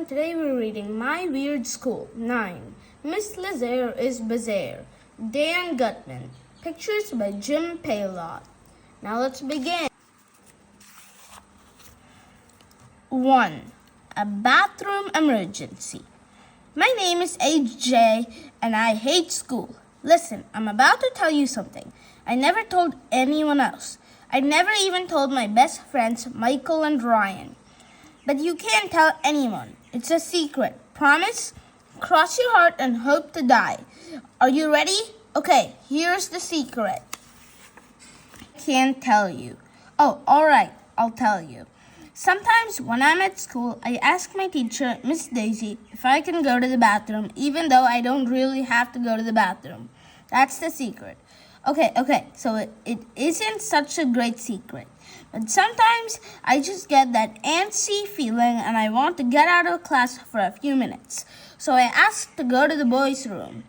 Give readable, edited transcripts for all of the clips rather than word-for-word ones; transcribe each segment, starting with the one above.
everyone, today we're reading My Weird School 9. Miss Lazar is Bizarre. Dan Gutman. Pictures by Jim Paylott. Now let's begin. 1. A bathroom emergency. My name is AJ and I hate school. Listen, I'm about to tell you something. I never told anyone else. I never even told my best friends Michael and Ryan. But you can't tell anyone. It's a secret. Promise? Cross your heart and hope to die. Are you ready? Okay, here's the secret. I can't tell you. Oh, alright, I'll tell you. Sometimes when I'm at school, I ask my teacher, Miss Daisy, if I can go to the bathroom, even though I don't really have to go to the bathroom. That's the secret. Okay, so it isn't such a great secret. But sometimes I just get that antsy feeling and I want to get out of class for a few minutes. So I asked to go to the boys' room.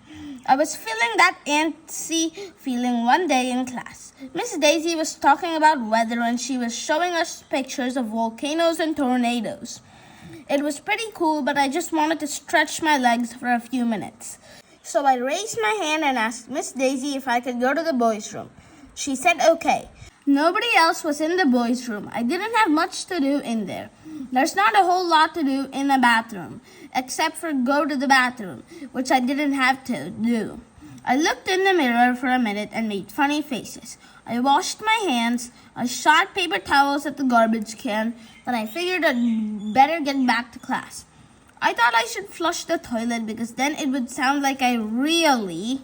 I was feeling that antsy feeling one day in class. Miss Daisy was talking about weather and she was showing us pictures of volcanoes and tornadoes. It was pretty cool, but I just wanted to stretch my legs for a few minutes. So I raised my hand and asked Miss Daisy if I could go to the boys' room. She said okay. Nobody else was in the boys' room. I didn't have much to do in there. There's not a whole lot to do in a bathroom, except for go to the bathroom, which I didn't have to do. I looked in the mirror for a minute and made funny faces. I washed my hands. I shot paper towels at the garbage can. Then I figured I'd better get back to class. I thought I should flush the toilet because then it would sound like I really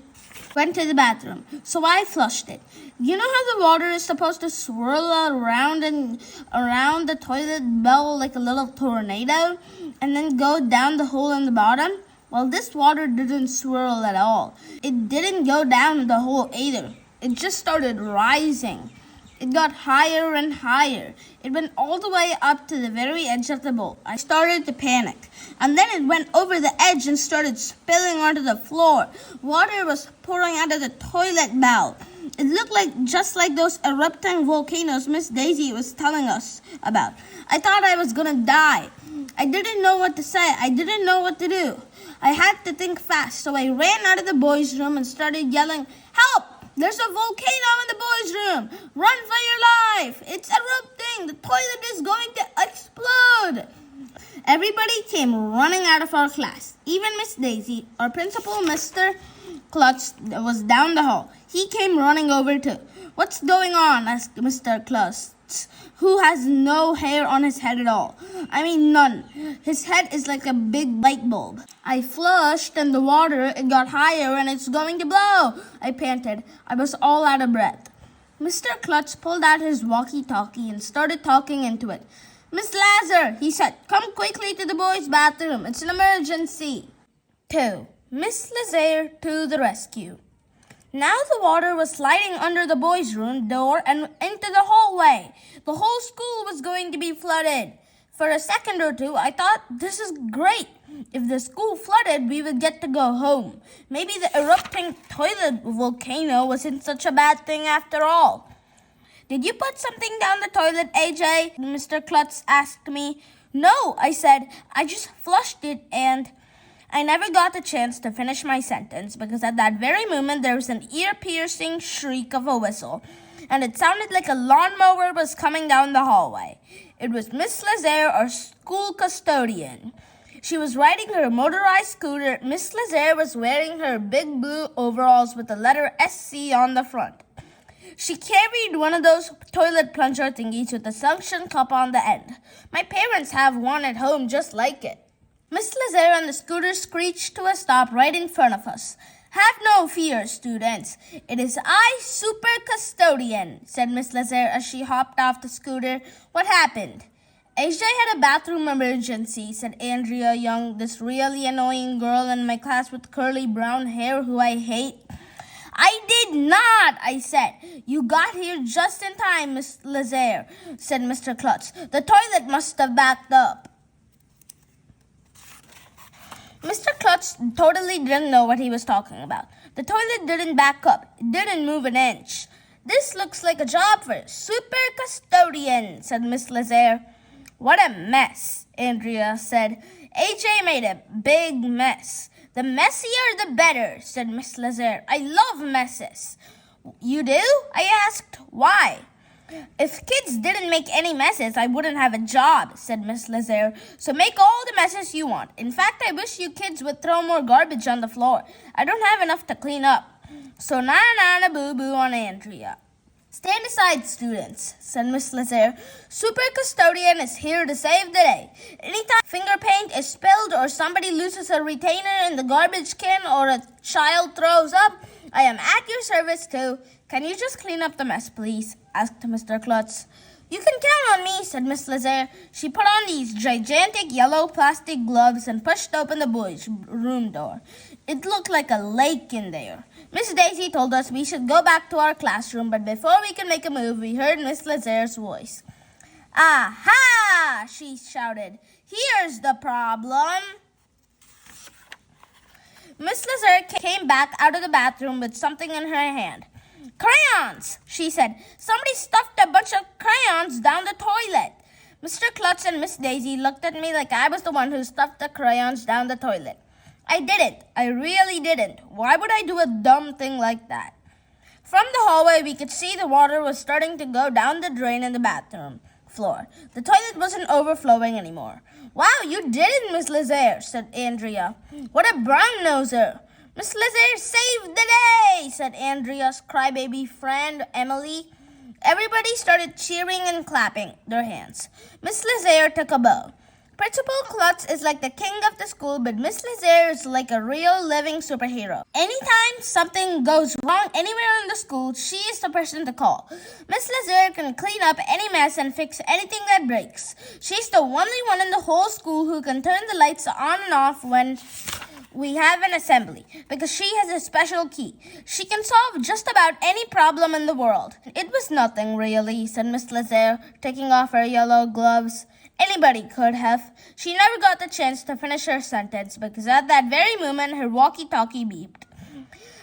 went to the bathroom. So I flushed it. You know how the water is supposed to swirl around and around the toilet bowl like a little tornado and then go down the hole in the bottom? Well, this water didn't swirl at all. It didn't go down the hole either. It just started rising. It got higher and higher. It went all the way up to the very edge of the bowl. I started to panic. And then it went over the edge and started spilling onto the floor. Water was pouring out of the toilet bowl. It looked just like those erupting volcanoes Miss Daisy was telling us about. I thought I was gonna die. I didn't know what to say. I didn't know what to do. I had to think fast, so I ran out of the boys' room and started yelling, "Help! There's a volcano in the boys' room! Run for your life! It's erupting! The toilet is going to explode!" Everybody came running out of our class. Even Miss Daisy, our principal, Mr. Klutz, was down the hall. He came running over too. "What's going on?" asked Mr. Klutz, who has no hair on his head at all. I mean, none. His head is like a big light bulb. "I flushed and the water, it got higher and it's going to blow," I panted. I was all out of breath. Mr. Klutz pulled out his walkie-talkie and started talking into it. "Miss Lazar," he said, "come quickly to the boys' bathroom. It's an emergency." 2. Miss Lazar to the rescue. Now the water was sliding under the boys' room door and into the hallway. The whole school was going to be flooded. For a second or two, I thought, this is great. If the school flooded, we would get to go home. Maybe the erupting toilet volcano wasn't such a bad thing after all. "Did you put something down the toilet, AJ?" Mr. Klutz asked me. "No," I said. "I just flushed it and..." I never got a chance to finish my sentence because at that very moment there was an ear-piercing shriek of a whistle, and it sounded like a lawnmower was coming down the hallway. It was Miss Lazar, our school custodian. She was riding her motorized scooter. Miss Lazar was wearing her big blue overalls with the letter SC on the front. She carried one of those toilet plunger thingies with a suction cup on the end. My parents have one at home just like it. Miss Lazar and the scooter screeched to a stop right in front of us. "Have no fear, students. It is I, Super Custodian," said Miss Lazar as she hopped off the scooter. "What happened?" "AJ had a bathroom emergency," said Andrea Young, this really annoying girl in my class with curly brown hair who I hate. "I did not," I said. "You got here just in time, Miss Lazar," said Mr. Klutz. "The toilet must have backed up." Mr. Klutz totally didn't know what he was talking about. The toilet didn't back up. It didn't move an inch. "This looks like a job for Super Custodian," said Miss Lazar. What a mess, Andrea said. AJ made a big mess. The messier the better, said Miss Lazar. I love messes. You do? I asked. Why? If kids didn't make any messes, I wouldn't have a job, said Miss Lazar. So make all the messes you want. In fact, I wish you kids would throw more garbage on the floor. I don't have enough to clean up. So na boo boo on Andrea. Stand aside, students, said Miss Lazar. Super Custodian is here to save the day. Anytime finger paint is spilled or somebody loses a retainer in the garbage can or a child throws up, I am at your service too. Can you just clean up the mess, please? Asked Mr. Klutz. You can count on me, said Miss Lazar. She put on these gigantic yellow plastic gloves and pushed open the boys' room door. It looked like a lake in there. Miss Daisy told us we should go back to our classroom, but before we could make a move, we heard Miss Lazar's voice. Aha! She shouted. Here's the problem. Miss Lazar came back out of the bathroom with something in her hand. Crayons, she said. Somebody stuffed a bunch of crayons down the toilet. Mr. Klutz and Miss Daisy looked at me like I was the one who stuffed the crayons down the toilet. I didn't. I really didn't. Why would I do a dumb thing like that? From the hallway, we could see the water was starting to go down the drain in the bathroom floor. The toilet wasn't overflowing anymore. Wow, you did it, Miss Lazar, said Andrea. What a brown-noser. Miss Lazar saved the day, said Andrea's crybaby friend, Emily. Everybody started cheering and clapping their hands. Miss Lazar took a bow. Principal Klutz is like the king of the school, but Miss Lazar is like a real living superhero. Anytime something goes wrong anywhere in the school, she is the person to call. Miss Lazar can clean up any mess and fix anything that breaks. She's the only one in the whole school who can turn the lights on and off when we have an assembly, because she has a special key. She can solve just about any problem in the world. It was nothing, really, said Miss Lazar, taking off her yellow gloves. Anybody could have. She never got the chance to finish her sentence because at that very moment her walkie-talkie beeped.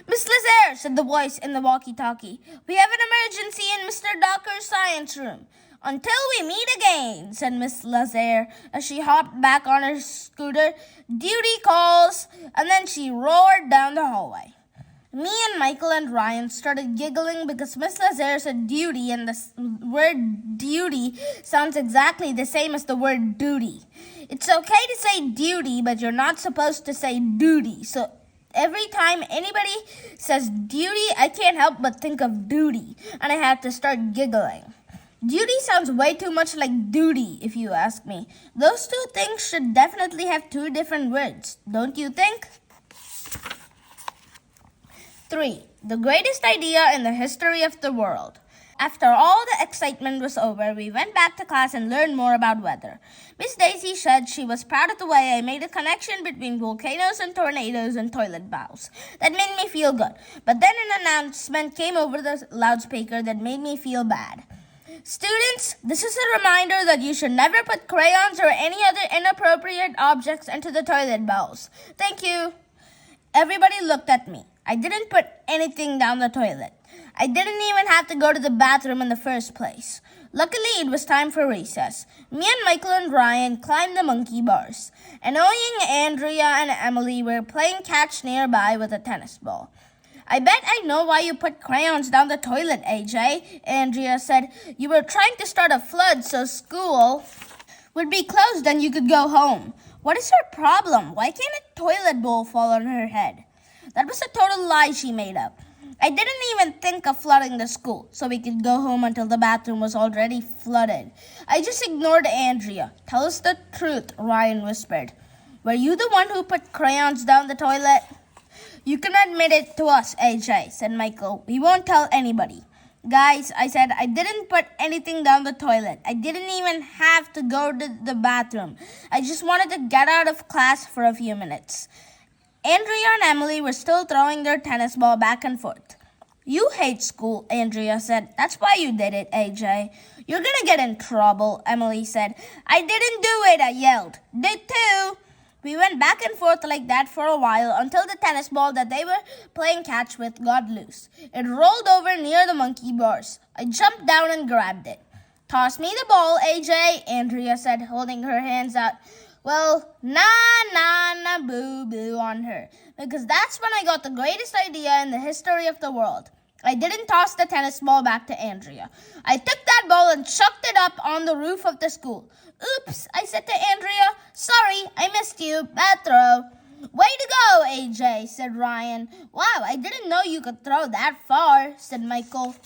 Miss Lazar, said the voice in the walkie-talkie, we have an emergency in Mr. Docker's science room. Until we meet again, said Miss Lazar as she hopped back on her scooter. Duty calls, and then she roared down the hallway. Me and Michael and Ryan started giggling because Miss Lazar said duty and the word duty sounds exactly the same as the word duty. It's okay to say duty, but you're not supposed to say duty. So every time anybody says duty, I can't help but think of duty, and I have to start giggling. Duty sounds way too much like duty, if you ask me. Those two things should definitely have two different words, don't you think? 3. The greatest idea in the history of the world. After all the excitement was over, we went back to class and learned more about weather. Miss Daisy said she was proud of the way I made a connection between volcanoes and tornadoes and toilet bowls. That made me feel good. But then an announcement came over the loudspeaker that made me feel bad. Students, this is a reminder that you should never put crayons or any other inappropriate objects into the toilet bowls. Thank you. Everybody looked at me. I didn't put anything down the toilet. I didn't even have to go to the bathroom in the first place. Luckily, it was time for recess. Me and Michael and Ryan climbed the monkey bars. Annoying Andrea and Emily were playing catch nearby with a tennis ball. I bet I know why you put crayons down the toilet, AJ, Andrea said. You were trying to start a flood so school would be closed and you could go home. What is her problem? Why can't a toilet bowl fall on her head? That was a total lie she made up. I didn't even think of flooding the school so we could go home until the bathroom was already flooded. I just ignored Andrea. Tell us the truth, Ryan whispered. Were you the one who put crayons down the toilet? You can admit it to us, AJ, said Michael. We won't tell anybody. Guys, I said I didn't put anything down the toilet. I didn't even have to go to the bathroom. I just wanted to get out of class for a few minutes. Andrea and Emily were still throwing their tennis ball back and forth. You hate school, Andrea said. That's why you did it, AJ. You're gonna get in trouble, Emily said. I didn't do it, I yelled. Did too. We went back and forth like that for a while until the tennis ball that they were playing catch with got loose. It rolled over near the monkey bars. I jumped down and grabbed it. Toss me the ball, AJ, Andrea said, holding her hands out. Well, na boo boo on her, because that's when I got the greatest idea in the history of the world. I didn't toss the tennis ball back to Andrea. I took that ball and chucked it up on the roof of the school. Oops, I said to Andrea. Sorry, I missed you. Bad throw. Way to go, AJ, said Ryan. Wow, I didn't know you could throw that far, said Michael.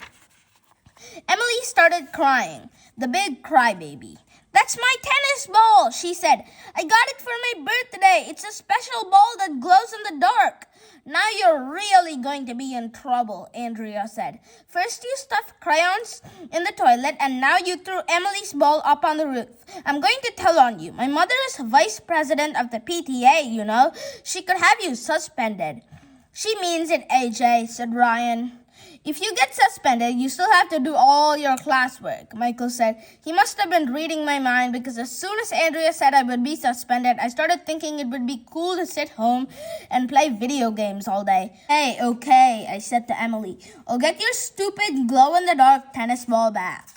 Emily started crying, the big crybaby. That's my tennis ball, she said. I got it for my birthday. It's a special ball that glows in the dark. Now you're really going to be in trouble, Andrea said. First you stuffed crayons in the toilet, and now you threw Emily's ball up on the roof. I'm going to tell on you. My mother is vice president of the PTA, you know. She could have you suspended. She means it, AJ, said Ryan. If you get suspended, you still have to do all your classwork, Michael said. He must have been reading my mind because as soon as Andrea said I would be suspended, I started thinking it would be cool to sit home and play video games all day. Hey, okay, I said to Emily. I'll get your stupid glow-in-the-dark tennis ball back.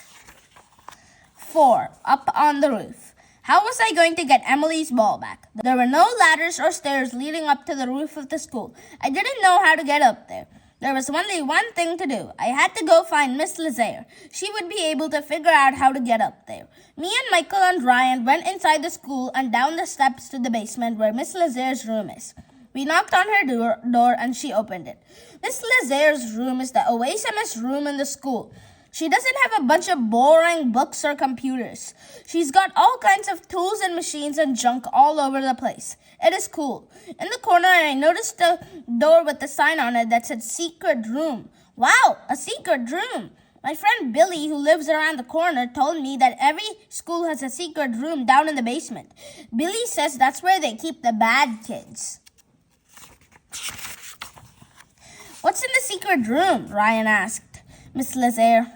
4. Up on the roof. How was I going to get Emily's ball back? There were no ladders or stairs leading up to the roof of the school. I didn't know how to get up there. There was only one thing to do. I had to go find Miss Lazar. She would be able to figure out how to get up there. Me and Michael and Ryan went inside the school and down the steps to the basement where Miss Lazar's room is. We knocked on her door and she opened it. Miss Lazar's room is the oasis room in the school. She doesn't have a bunch of boring books or computers. She's got all kinds of tools and machines and junk all over the place. It is cool. In the corner, I noticed a door with a sign on it that said secret room. Wow, a secret room. My friend Billy, who lives around the corner, told me that every school has a secret room down in the basement. Billy says that's where they keep the bad kids. What's in the secret room? Ryan asked Miss Lazar.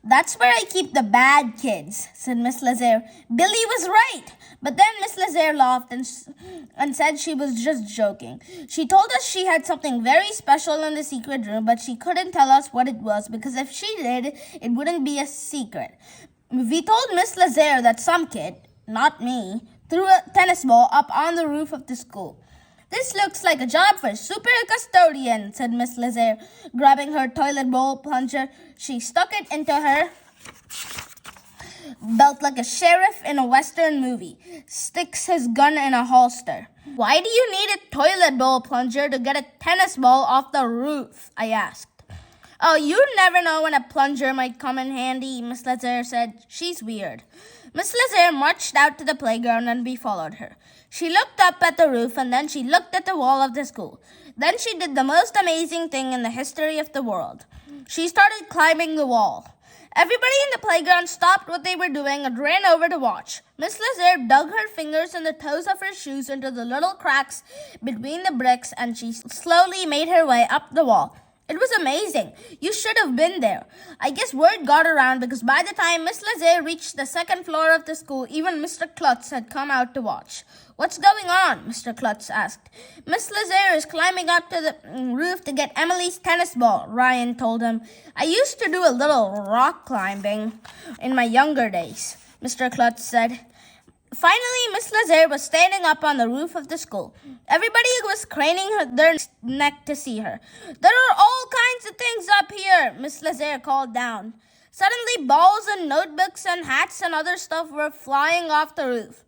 That's where I keep the bad kids, said Miss Lazar. Billy was right. But then Miss Lazar laughed and said she was just joking. She told us she had something very special in the secret room, but she couldn't tell us what it was because if she did, it wouldn't be a secret. We told Miss Lazar that some kid, not me, threw a tennis ball up on the roof of the school. This looks like a job for super custodian, said Miss Lazar. Grabbing her toilet bowl plunger, she stuck it into her belt like a sheriff in a Western movie sticks his gun in a holster. Why do you need a toilet bowl plunger to get a tennis ball off the roof? I asked. Oh, you never know when a plunger might come in handy, Miss Lazar said. She's weird. Miss Lazar marched out to the playground and we followed her. She looked up at the roof and then she looked at the wall of the school. Then she did the most amazing thing in the history of the world. She started climbing the wall. Everybody in the playground stopped what they were doing and ran over to watch. Miss Lazar dug her fingers and the toes of her shoes into the little cracks between the bricks and she slowly made her way up the wall. It was amazing. You should have been there. I guess word got around because by the time Miss Lazar reached the second floor of the school, even Mr. Klutz had come out to watch. What's going on? Mr. Klutz asked. Miss Lazar is climbing up to the roof to get Emily's tennis ball, Ryan told him. I used to do a little rock climbing in my younger days, Mr. Klutz said. Finally, Miss Lazar was standing up on the roof of the school. Everybody was craning their neck to see her. There are all kinds of things up here, Miss Lazar called down. Suddenly, balls and notebooks and hats and other stuff were flying off the roof.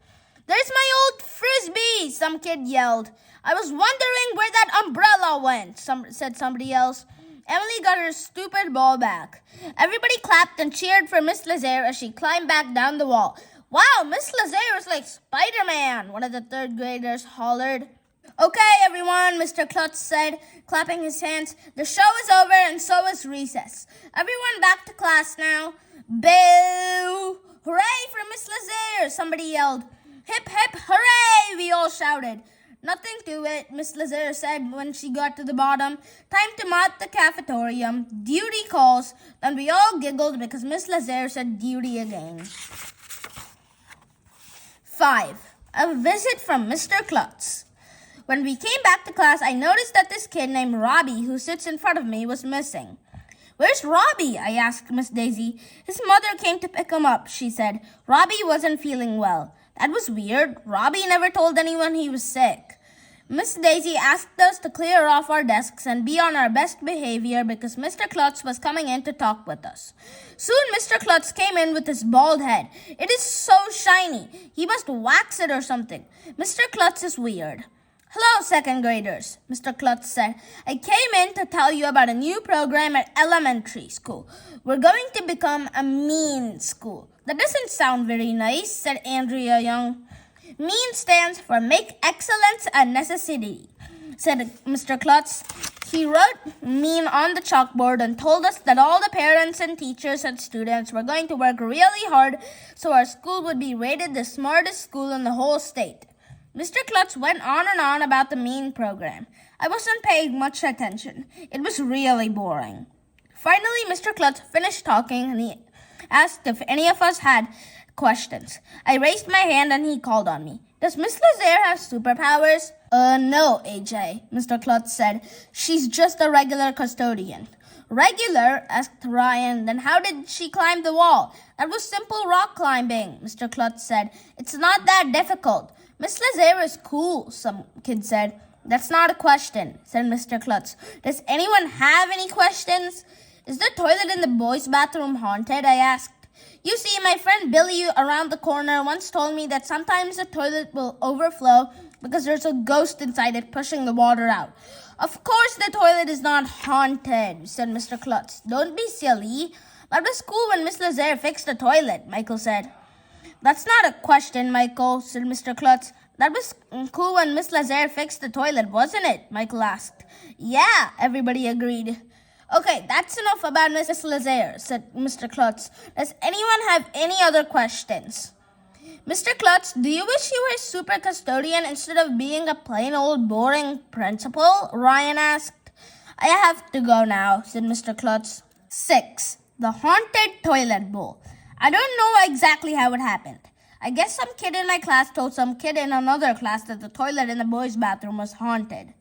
There's my old frisbee, some kid yelled. I was wondering where that umbrella went, said somebody else. Emily got her stupid ball back. Everybody clapped and cheered for Miss Lazar as she climbed back down the wall. Wow, Miss Lazar is like Spider-Man, one of the third graders hollered. Okay, everyone, Mr. Klutz said, clapping his hands. The show is over and so is recess. Everyone back to class now. Boo! Hooray for Miss Lazar, somebody yelled. Hip, hip, hooray, we all shouted. Nothing to it, Miss Lazar said when she got to the bottom. Time to mop the cafeteria. Duty calls. Then we all giggled because Miss Lazar said duty again. 5. A visit from Mr. Klutz. When we came back to class, I noticed that this kid named Robbie, who sits in front of me, was missing. Where's Robbie? I asked Miss Daisy. His mother came to pick him up, she said. Robbie wasn't feeling well. That was weird. Robbie never told anyone he was sick. Miss Daisy asked us to clear off our desks and be on our best behavior because Mr. Klutz was coming in to talk with us. Soon Mr. Klutz came in with his bald head. It is so shiny. He must wax it or something. Mr. Klutz is weird. Hello, second graders, Mr. Klutz said. I came in to tell you about a new program at elementary school. We're going to become a mean school. That doesn't sound very nice, said Andrea Young. MEAN stands for Make Excellence a Necessity, said Mr. Klutz. He wrote MEAN on the chalkboard and told us that all the parents and teachers and students were going to work really hard so our school would be rated the smartest school in the whole state. Mr. Klutz went on and on about the MEAN program. I wasn't paying much attention. It was really boring. Finally, Mr. Klutz finished talking and he asked if any of us had questions. I raised my hand and he called on me. Does Miss Lazar have superpowers? No, AJ, Mr. Klutz said. She's just a regular custodian. Regular? Asked Ryan. Then how did she climb the wall? That was simple rock climbing, Mr. Klutz said. It's not that difficult. Miss Lazar is cool, some kid said. That's not a question, said Mr. Klutz. Does anyone have any questions? Is the toilet in the boys' bathroom haunted? I asked. You see, my friend Billy around the corner once told me that sometimes the toilet will overflow because there's a ghost inside it pushing the water out. Of course the toilet is not haunted, said Mr. Klutz. Don't be silly. That was cool when Miss Lazar fixed the toilet, Michael said. That's not a question, Michael, said Mr. Klutz. That was cool when Miss Lazar fixed the toilet, wasn't it? Michael asked. Yeah, everybody agreed. Okay, that's enough about Miss Lazar, said Mr. Klutz. Does anyone have any other questions? Mr. Klutz, do you wish you were a super custodian instead of being a plain old boring principal? Ryan asked. I have to go now, said Mr. Klutz. 6. The Haunted Toilet Bowl. I don't know exactly how it happened. I guess some kid in my class told some kid in another class that the toilet in the boys' bathroom was haunted.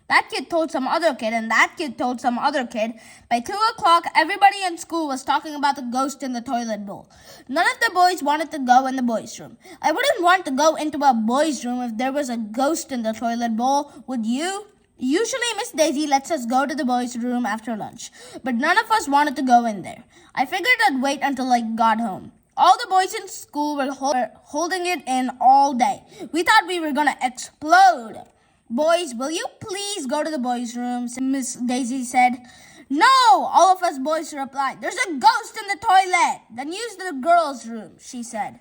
That kid told some other kid, and that kid told some other kid. By 2 o'clock, everybody in school was talking about the ghost in the toilet bowl. None of the boys wanted to go in the boys' room. I wouldn't want to go into a boys' room if there was a ghost in the toilet bowl, would you? Usually, Miss Daisy lets us go to the boys' room after lunch, but none of us wanted to go in there. I figured I'd wait until I got home. All the boys in school were holding it in all day. We thought we were going to explode. Boys, will you please go to the boys' room? Miss Daisy said. No, all of us boys replied. There's a ghost in the toilet. Then use the girls' room, she said.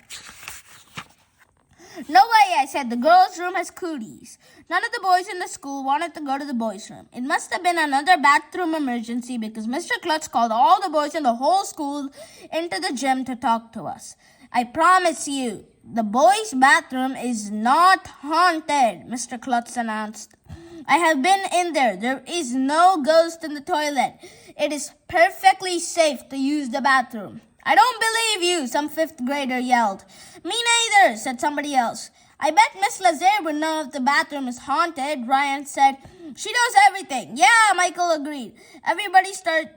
No way, I said. The girls' room has cooties. None of the boys in the school wanted to go to the boys' room. It must have been another bathroom emergency because Mr. Klutz called all the boys in the whole school into the gym to talk to us. I promise you, the boys' bathroom is not haunted, Mr. Klutz announced. I have been in there. There is no ghost in the toilet. It is perfectly safe to use the bathroom. I don't believe you, some 5th grader yelled. Me neither, said somebody else. I bet Miss Lazar would know if the bathroom is haunted, Ryan said. She knows everything. Yeah, Michael agreed. Everybody started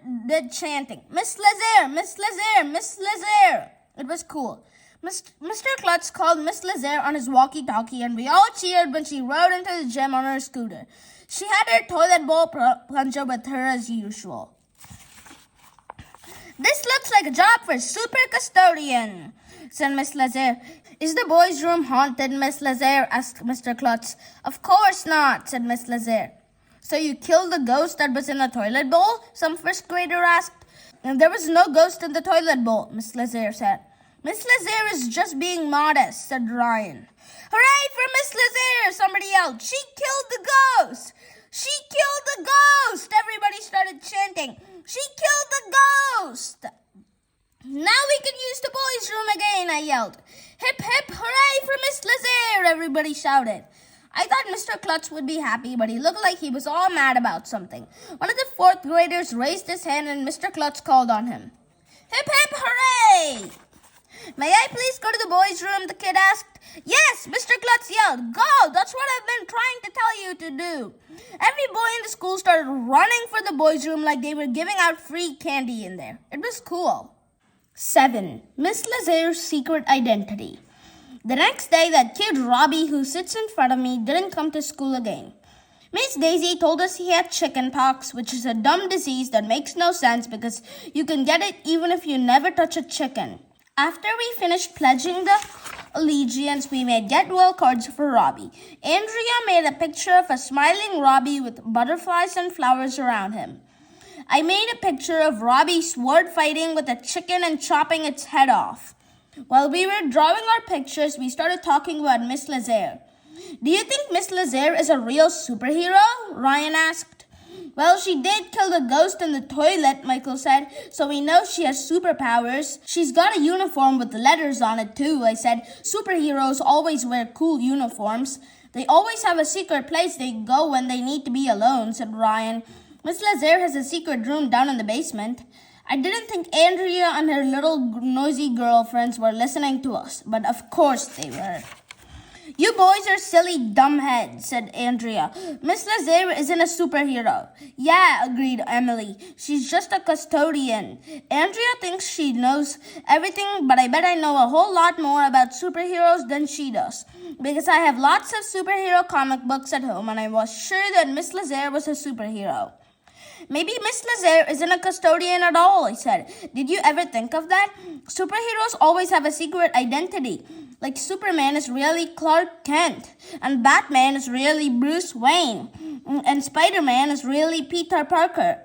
chanting, Miss Lazar, Miss Lazar, Miss Lazar. It was cool. Mr. Klutz called Miss Lazar on his walkie-talkie and we all cheered when she rode into the gym on her scooter. She had her toilet bowl plunger with her as usual. This looks like a job for super custodian, said Miss Lazar. Is the boys' room haunted, Miss Lazar? Asked Mr. Klutz. Of course not, said Miss Lazar. So you killed the ghost that was in the toilet bowl? Some 1st grader asked. And there was no ghost in the toilet bowl, Miss Lazar said. Miss Lazar is just being modest, said Ryan. Hooray for Miss Lazar, somebody yelled. She killed the ghost. She killed the ghost. Everybody started chanting. She killed the ghost. Now we can use the boys' room again, I yelled. Hip, hip, hooray for Miss Lazar, everybody shouted. I thought Mr. Klutz would be happy, but he looked like he was all mad about something. One of the 4th graders raised his hand and Mr. Klutz called on him. Hip, hip, hooray! May I please go to the boys' room, the kid asked. Yes, Mr. Klutz yelled. Go, that's what I've been trying to tell you to do? Every boy in the school started running for the boys' room like they were giving out free candy in there. It was cool. 7. Miss Lazar's secret identity. The next day, that kid Robbie who sits in front of me didn't come to school again. Miss Daisy told us he had chicken pox, which is a dumb disease that makes no sense because you can get it even if you never touch a chicken. After we finished pledging the allegiance, we made get well cards for Robbie. Andrea made a picture of a smiling Robbie with butterflies and flowers around him. I made a picture of Robbie sword fighting with a chicken and chopping its head off. While we were drawing our pictures, we started talking about Miss Lazar. Do you think Miss Lazar is a real superhero? Ryan asked. Well, she did kill the ghost in the toilet, Michael said, so we know she has superpowers. She's got a uniform with letters on it too, I said. Superheroes always wear cool uniforms. They always have a secret place they go when they need to be alone, said Ryan. Miss Lazar has a secret room down in the basement. I didn't think Andrea and her little noisy girlfriends were listening to us, but of course they were. You boys are silly dumbheads, said Andrea. Miss Lazar isn't a superhero. Yeah, agreed Emily. She's just a custodian. Andrea thinks she knows everything, but I bet I know a whole lot more about superheroes than she does. Because I have lots of superhero comic books at home, and I was sure that Miss Lazar was a superhero. Maybe Miss Lazar isn't a custodian at all, I said. Did you ever think of that? Superheroes always have a secret identity. Like Superman is really Clark Kent, and Batman is really Bruce Wayne, and Spider-Man is really Peter Parker.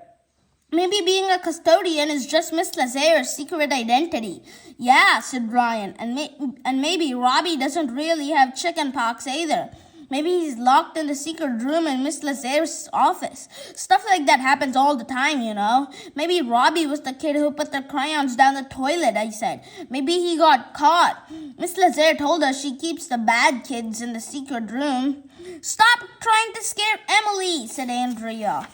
Maybe being a custodian is just Miss Lazar's secret identity. Yeah, said Ryan, and maybe Robbie doesn't really have chicken pox either. Maybe he's locked in the secret room in Miss Lazar's office. Stuff like that happens all the time, you know. Maybe Robbie was the kid who put the crayons down the toilet, I said. Maybe he got caught. Miss Lazar told us she keeps the bad kids in the secret room. Stop trying to scare Emily, said Andrea.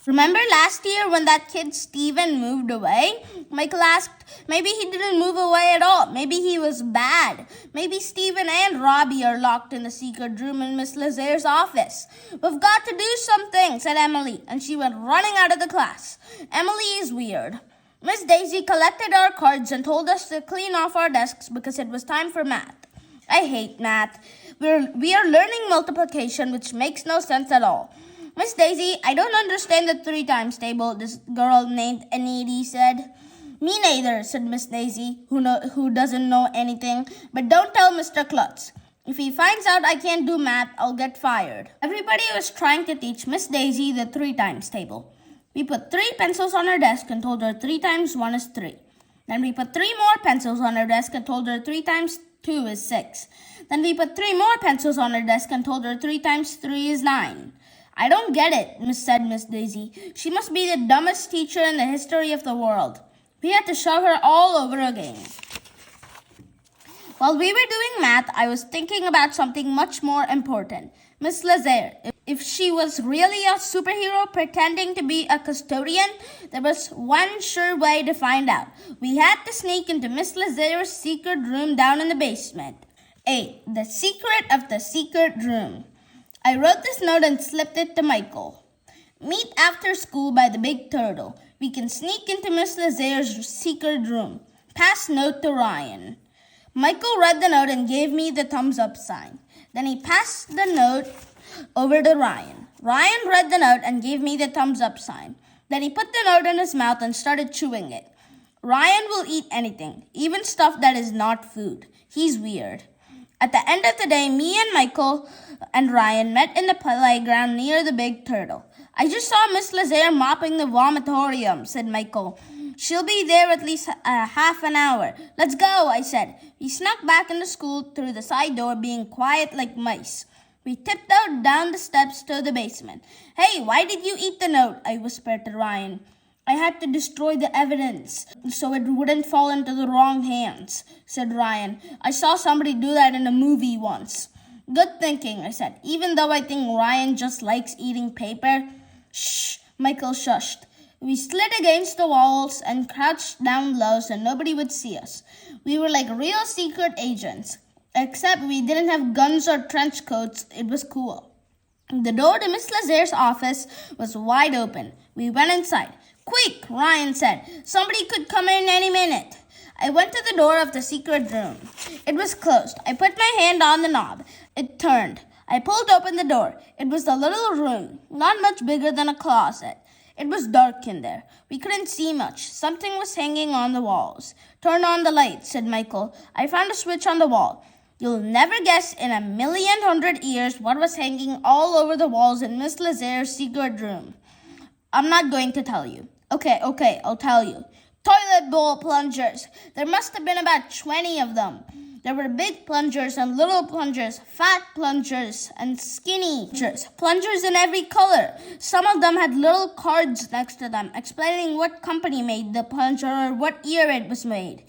Remember last year when that kid Steven moved away? Michael asked. Maybe he didn't move away at all. Maybe he was bad. Maybe Steven and Robbie are locked in the secret room in Miss Lazar's office. We've got to do something, said Emily, and she went running out of the class. Emily is weird. Miss Daisy collected our cards and told us to clean off our desks because it was time for math. I hate math. We are learning multiplication, which makes no sense at all. Miss Daisy, I don't understand the 3 times table, this girl named Anita said. Me neither, said Miss Daisy, who doesn't know anything. But don't tell Mr. Klutz. If he finds out I can't do math, I'll get fired. Everybody was trying to teach Miss Daisy the 3 times table. We put 3 pencils on her desk and told her 3 times 1 is 3. Then we put 3 more pencils on her desk and told her 3 times 2 is 6. Then we put 3 more pencils on her desk and told her 3 times 3 is 9. I don't get it, said Miss Daisy. She must be the dumbest teacher in the history of the world. We had to show her all over again. While we were doing math, I was thinking about something much more important. Miss Lazar, if she was really a superhero pretending to be a custodian, there was one sure way to find out. We had to sneak into Miss Lazar's secret room down in the basement. 8. The secret of the secret room. I wrote this note and slipped it to Michael. Meet after school by the Big Turtle. We can sneak into Miss Lazar's secret room. Pass note to Ryan. Michael read the note and gave me the thumbs up sign. Then he passed the note over to Ryan. Ryan read the note and gave me the thumbs up sign. Then he put the note in his mouth and started chewing it. Ryan will eat anything, even stuff that is not food. He's weird. At the end of the day, me and Michael and Ryan met in the playground near the Big Turtle. I just saw Miss Lazar mopping the vomitorium, said Michael. She'll be there at least half an hour. Let's go, I said. We snuck back into school through the side door, being quiet like mice. We tiptoed down the steps to the basement. Hey, why did you eat the note? I whispered to Ryan. I had to destroy the evidence so it wouldn't fall into the wrong hands, said Ryan. I saw somebody do that in a movie once. Good thinking, I said, even though I think Ryan just likes eating paper. Shh, Michael shushed. We slid against the walls and crouched down low so nobody would see us. We were like real secret agents, except we didn't have guns or trench coats. It was cool. The door to Miss Lazar's office was wide open. We went inside. "Quick," Ryan said. "Somebody could come in any minute." I went to the door of the secret room. It was closed. I put my hand on the knob. It turned. I pulled open the door. It was a little room, not much bigger than a closet. It was dark in there. We couldn't see much. Something was hanging on the walls. "Turn on the light," said Michael. I found a switch on the wall. You'll never guess in 1,100,000 years what was hanging all over the walls in Miss Lazar's secret room. I'm not going to tell you. Okay, I'll tell you. Toilet bowl plungers. There must have been about 20 of them. There were big plungers and little plungers, fat plungers and skinny plungers in every color. Some of them had little cards next to them explaining what company made the plunger or what year it was made.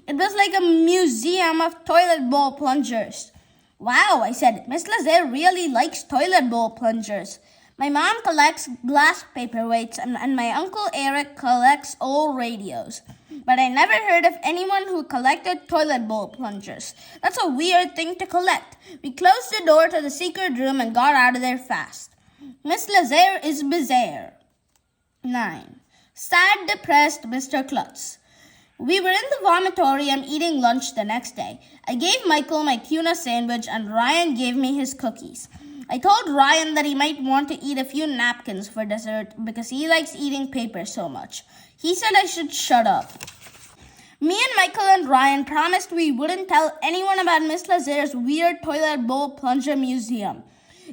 It was like a museum of toilet bowl plungers. "Wow," I said. "Miss Lazar really likes toilet bowl plungers." My mom collects glass paperweights and my Uncle Eric collects old radios. But I never heard of anyone who collected toilet bowl plungers. That's a weird thing to collect. We closed the door to the secret room and got out of there fast. Miss Lazar is bizarre. 9. Sad, depressed Mr. Klutz. We were in the vomitorium eating lunch the next day. I gave Michael my tuna sandwich and Ryan gave me his cookies. I told Ryan that he might want to eat a few napkins for dessert because he likes eating paper so much. He said I should shut up. Me and Michael and Ryan promised we wouldn't tell anyone about Miss Lazar's weird toilet bowl plunger museum.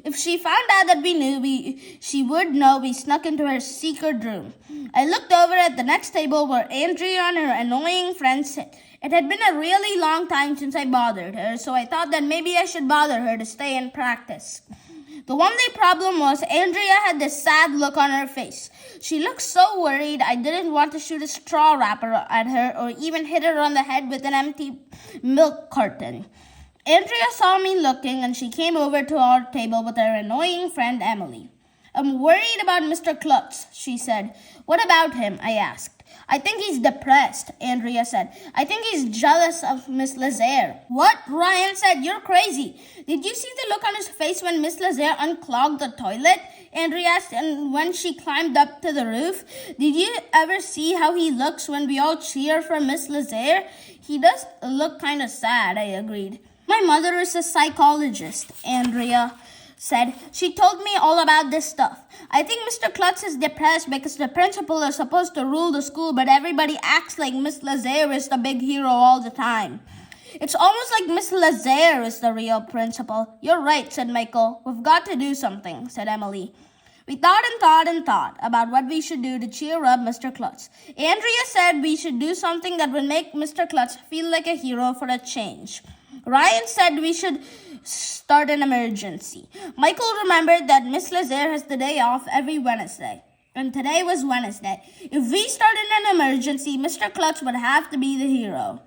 If she found out that we knew, she would know we snuck into her secret room. I looked over at the next table where Andrea and her annoying friend sat. It had been a really long time since I bothered her, so I thought that maybe I should bother her to stay and practice. The only problem was Andrea had this sad look on her face. She looked so worried I didn't want to shoot a straw wrapper at her or even hit her on the head with an empty milk carton. Andrea saw me looking and she came over to our table with her annoying friend Emily. "I'm worried about Mr. Klutz," she said. "What about him?" I asked. "I think he's depressed," Andrea said. "I think he's jealous of Miss Lazar." "What?" Ryan said. "You're crazy. Did you see the look on his face when Miss Lazar unclogged the toilet?" Andrea asked. "And when she climbed up to the roof? Did you ever see how he looks when we all cheer for Miss Lazar?" "He does look kind of sad," I agreed. "My mother is a psychologist," Andrea said. "She told me all about this stuff. I think Mr. Klutz is depressed because the principal is supposed to rule the school, but everybody acts like Miss Lazar is the big hero all the time. It's almost like Miss Lazar is the real principal." "You're right," said Michael. "We've got to do something," said Emily. We thought about what we should do to cheer up Mr. Klutz. Andrea said we should do something that would make Mr. Klutz feel like a hero for a change. Ryan said we should start an emergency. Michael remembered that Miss Lazar has the day off every Wednesday, and today was Wednesday. If we started an emergency, Mr. Klutz would have to be the hero.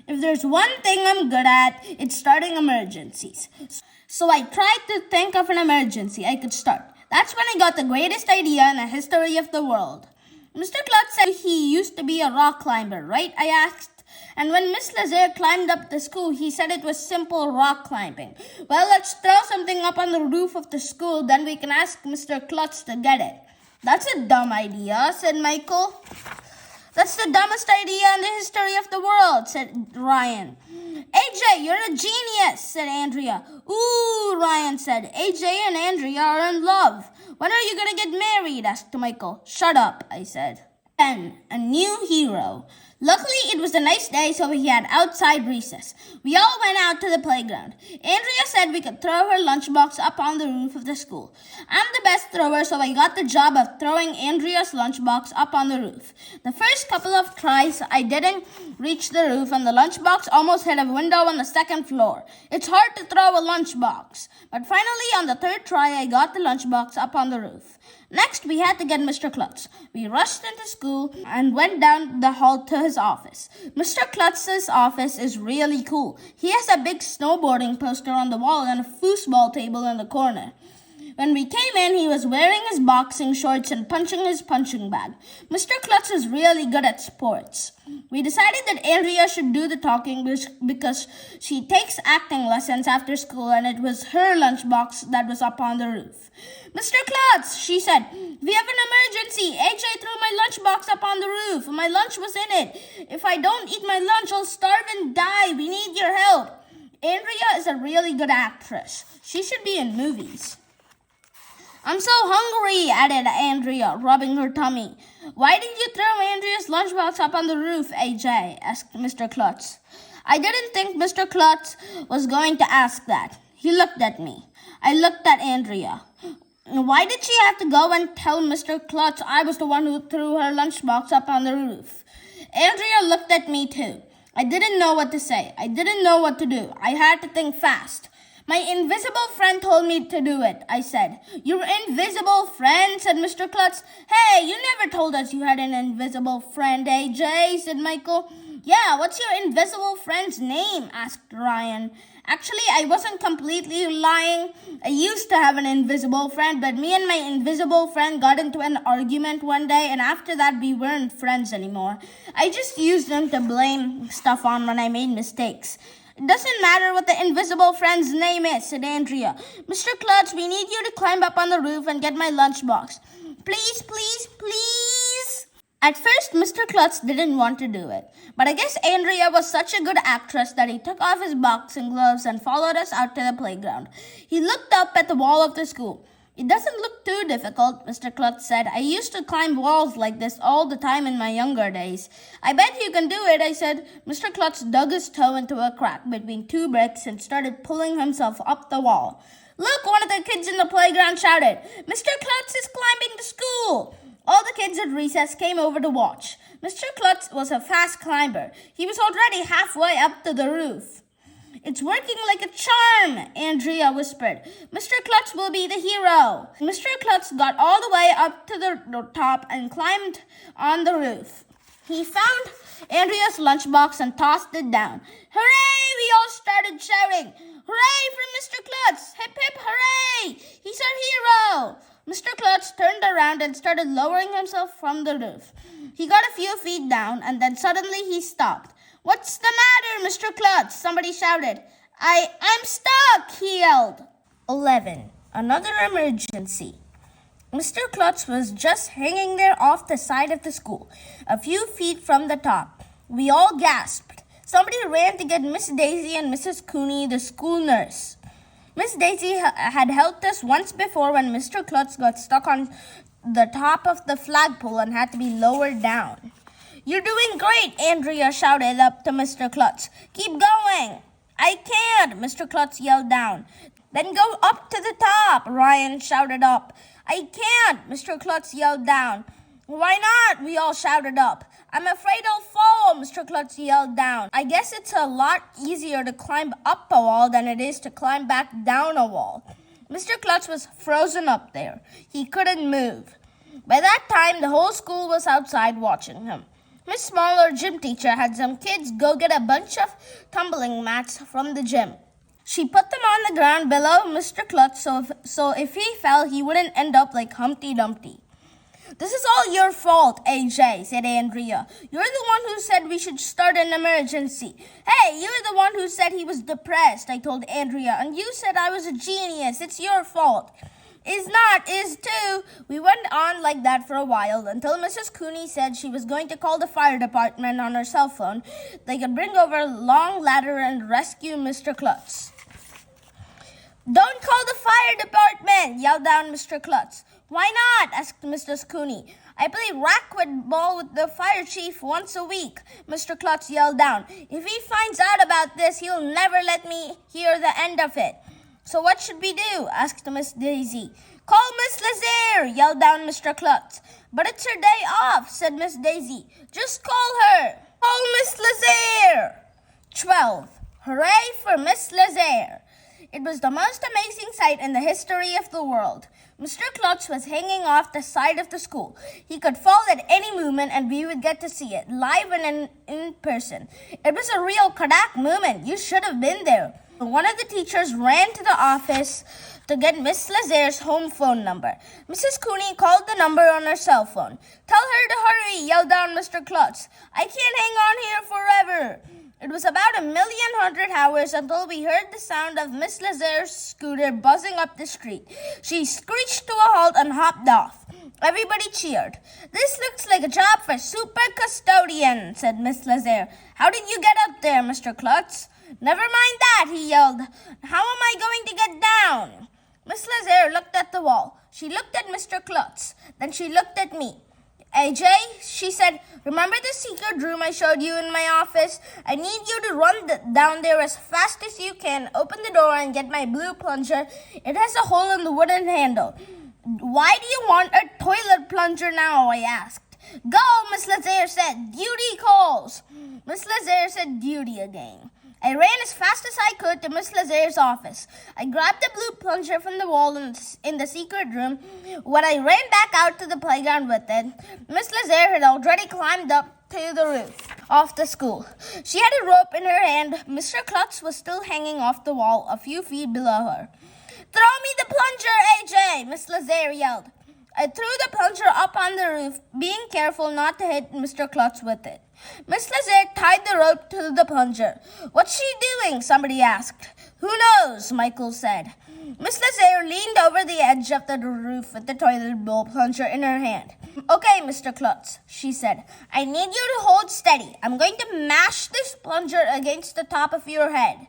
If there's one thing I'm good at, it's starting emergencies. So I tried to think of an emergency I could start. That's when I got the greatest idea in the history of the world. "Mr. Klutz said he used to be a rock climber, right?" I asked. "And when Miss Lazar climbed up the school, he said it was simple rock climbing. Well, let's throw something up on the roof of the school, then we can ask Mr. Klutz to get it." "That's a dumb idea," said Michael. "That's the dumbest idea in the history of the world," said Ryan. "AJ, you're a genius," said Andrea. "Ooh," Ryan said. "AJ and Andrea are in love. When are you going to get married?" asked Michael. "Shut up," I said. 10. A new hero. Luckily, it was a nice day, so we had outside recess. We all went out to the playground. Andrea said we could throw her lunchbox up on the roof of the school. I'm the best thrower, so I got the job of throwing Andrea's lunchbox up on the roof. The first couple of tries, I didn't reach the roof, and the lunchbox almost hit a window on the second floor. It's hard to throw a lunchbox. But finally, on the third try, I got the lunchbox up on the roof. Next, we had to get Mr. Klutz. We rushed into school and went down the hall to his office. Mr. Klutz's office is really cool. He has a big snowboarding poster on the wall and a foosball table in the corner. When we came in, he was wearing his boxing shorts and punching his punching bag. Mr. Klutz is really good at sports. We decided that Andrea should do the talking because she takes acting lessons after school, and it was her lunchbox that was up on the roof. Mr. Klutz, she said, we have an emergency. AJ threw my lunchbox up on the roof. My lunch was in it. If I don't eat my lunch, I'll starve and die. We need your help. Andrea is a really good actress. She should be in movies. I'm so hungry, added Andrea, rubbing her tummy. Why did you throw Andrea's lunchbox up on the roof, AJ? Asked Mr. Klutz. I didn't think Mr. Klutz was going to ask that. He looked at me. I looked at Andrea. Why did she have to go and tell Mr. Klutz I was the one who threw her lunchbox up on the roof? Andrea looked at me too. I didn't know what to say. I didn't know what to do. I had to think fast. My invisible friend told me to do it, I said. Your invisible friend, said Mr. Klutz. Hey, you never told us you had an invisible friend, AJ, said Michael. Yeah, what's your invisible friend's name? Asked Ryan. Actually, I wasn't completely lying. I used to have an invisible friend, but me and my invisible friend got into an argument one day, and after that, we weren't friends anymore. I just used him to blame stuff on when I made mistakes. It doesn't matter what the invisible friend's name is, said Andrea. Mr. Klutz, we need you to climb up on the roof and get my lunchbox. Please, please, please. At first, Mr. Klutz didn't want to do it, but I guess Andrea was such a good actress that he took off his boxing gloves and followed us out to the playground. He looked up at the wall of the school. It doesn't look too difficult, Mr. Klutz said. I used to climb walls like this all the time in my younger days. I bet you can do it, I said. Mr. Klutz dug his toe into a crack between two bricks and started pulling himself up the wall. Look, one of the kids in the playground shouted, Mr. Klutz is climbing the school. All the kids at recess came over to watch. Mr. Klutz was a fast climber. He was already halfway up to the roof. It's working like a charm, Andrea whispered. Mr. Klutz will be the hero. Mr. Klutz got all the way up to the top and climbed on the roof. He found Andrea's lunchbox and tossed it down. Hooray! We all started shouting. Hooray for Mr. Klutz! Hip hip hooray! He's our hero! Mr. Klutz turned around and started lowering himself from the roof. He got a few feet down and then suddenly he stopped. What's the matter, Mr. Klutz? Somebody shouted. I'm stuck, he yelled. 11. Another emergency. Mr. Klutz was just hanging there off the side of the school, a few feet from the top. We all gasped. Somebody ran to get Miss Daisy and Mrs. Cooney, the school nurse. Miss Daisy had helped us once before when Mr. Klutz got stuck on the top of the flagpole and had to be lowered down. You're doing great, Andrea shouted up to Mr. Klutz. Keep going. I can't, Mr. Klutz yelled down. Then go up to the top, Ryan shouted up. I can't, Mr. Klutz yelled down. Why not? We all shouted up. I'm afraid I'll fall, Mr. Klutz yelled down. I guess it's a lot easier to climb up a wall than it is to climb back down a wall. Mr. Klutz was frozen up there. He couldn't move. By that time, the whole school was outside watching him. Miss Small, our gym teacher, had some kids go get a bunch of tumbling mats from the gym. She put them on the ground below Mr. Klutz so if he fell, he wouldn't end up like Humpty Dumpty. This is all your fault, AJ, said Andrea. You're the one who said we should start an emergency. Hey, you're the one who said he was depressed, I told Andrea, and you said I was a genius. It's your fault. Is not, is too. We went on like that for a while until Mrs. Cooney said she was going to call the fire department on her cell phone. They could bring over a long ladder and rescue Mr. Klutz. Don't call the fire department, yelled down Mr. Klutz. Why not? Asked Mrs. Cooney. I play racquetball with the fire chief once a week, Mr. Klutz yelled down. If he finds out about this, he'll never let me hear the end of it. So what should we do? Asked Miss Daisy. Call Miss Lazar, yelled down Mr. Klutz. But it's her day off, said Miss Daisy. Just call her. Call Miss Lazar. 12. Hooray for Miss Lazar. It was the most amazing sight in the history of the world. Mr. Klutz was hanging off the side of the school. He could fall at any moment and we would get to see it, live and in person. It was a real Kodak moment. You should have been there. One of the teachers ran to the office to get Miss Lazar's home phone number. Mrs. Cooney called the number on her cell phone. "Tell her to hurry," yelled down Mr. Klutz. "I can't hang on here forever." It was about 1,100,000 hours until we heard the sound of Miss Lazar's scooter buzzing up the street. She screeched to a halt and hopped off. Everybody cheered. "This looks like a job for super custodian," said Miss Lazar. "How did you get up there, Mr. Klutz?" "Never mind that," he yelled. "How am I going to get down?" Miss Lazar looked at the wall. She looked at Mr. Klutz. Then she looked at me. "AJ," she said, "remember the secret room I showed you in my office? I need you to run down there as fast as you can, open the door, and get my blue plunger. It has a hole in the wooden handle." "Why do you want a toilet plunger now?" I asked. "Go," Miss Lazar said. "Duty calls." Miss Lazar said duty again. I ran as fast as I could to Miss Lazar's office. I grabbed the blue plunger from the wall in the secret room. When I ran back out to the playground with it, Miss Lazar had already climbed up to the roof of the school. She had a rope in her hand. Mr. Klutz was still hanging off the wall a few feet below her. "Throw me the plunger, AJ!" Miss Lazar yelled. I threw the plunger up on the roof, being careful not to hit Mr. Klutz with it. Miss Lazar tied the rope to the plunger. "What's she doing?" somebody asked. "Who knows?" Michael said. Miss Lazar leaned over the edge of the roof with the toilet bowl plunger in her hand. "Okay, Mr. Klutz," she said. "I need you to hold steady. I'm going to mash this plunger against the top of your head."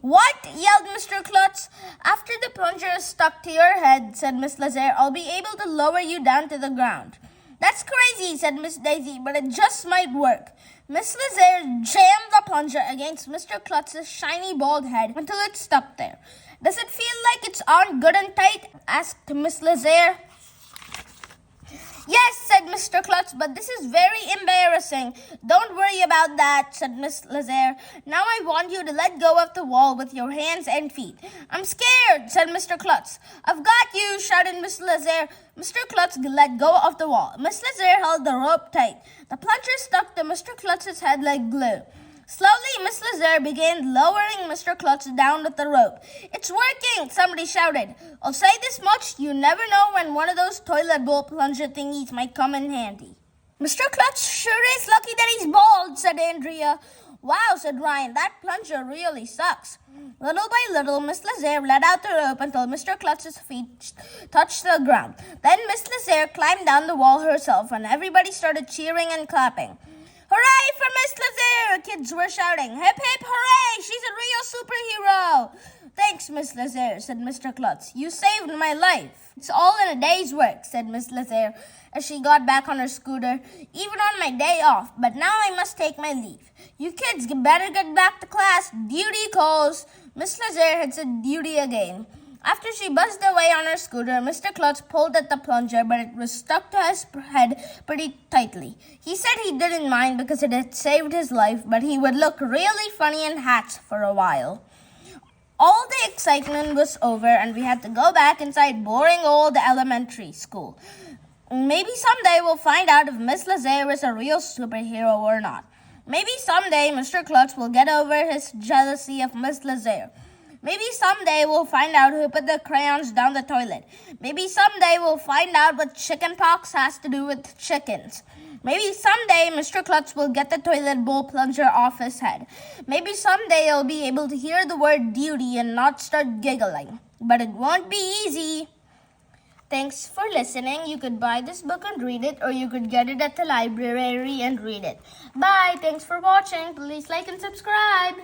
"What?" yelled Mr. Klutz. "After the plunger is stuck to your head," said Miss Lazar, "I'll be able to lower you down to the ground." "That's crazy," said Miss Daisy, "but it just might work." Miss Lazar jammed the plunger against Mr. Klutz's shiny bald head until it stuck there. "Does it feel like it's on good and tight?" asked Miss Lazar. "Yes," said Mr. Klutz, "but this is very embarrassing." "Don't worry about that," said Miss Lazar. "Now I want you to let go of the wall with your hands and feet." "I'm scared," said Mr. Klutz. "I've got you," shouted Miss Lazar. Mr. Klutz let go of the wall. Miss Lazar held the rope tight. The plunger stuck to Mr. Klutz's head like glue. Slowly, Miss Lazar began lowering Mr. Klutz down with the rope. "It's working," somebody shouted. "I'll say this much, you never know when one of those toilet bowl plunger thingies might come in handy." "Mr. Klutz sure is lucky that he's bald," said Andrea. "Wow," said Ryan, "that plunger really sucks." Little by little, Miss Lazar let out the rope until Mr. Klutz's feet touched the ground. Then Miss Lazar climbed down the wall herself, and everybody started cheering and clapping. "Hooray for Miss Lazar!" kids were shouting. "Hip, hip, hooray! She's a real superhero!" "Thanks, Miss Lazar," said Mr. Klutz. "You saved my life." "It's all in a day's work," said Miss Lazar as she got back on her scooter. "Even on my day off, but now I must take my leave. You kids better get back to class. Duty calls." Miss Lazar had said duty again. After she buzzed away on her scooter, Mr. Klutz pulled at the plunger, but it was stuck to his head pretty tightly. He said he didn't mind because it had saved his life, but he would look really funny in hats for a while. All the excitement was over, and we had to go back inside boring old elementary school. Maybe someday we'll find out if Miss Lazar is a real superhero or not. Maybe someday Mr. Klutz will get over his jealousy of Miss Lazar. Maybe someday we'll find out who put the crayons down the toilet. Maybe someday we'll find out what chicken pox has to do with chickens. Maybe someday Mr. Klutz will get the toilet bowl plunger off his head. Maybe someday I'll be able to hear the word duty and not start giggling. But it won't be easy. Thanks for listening. You could buy this book and read it, or you could get it at the library and read it. Bye. Thanks for watching. Please like and subscribe.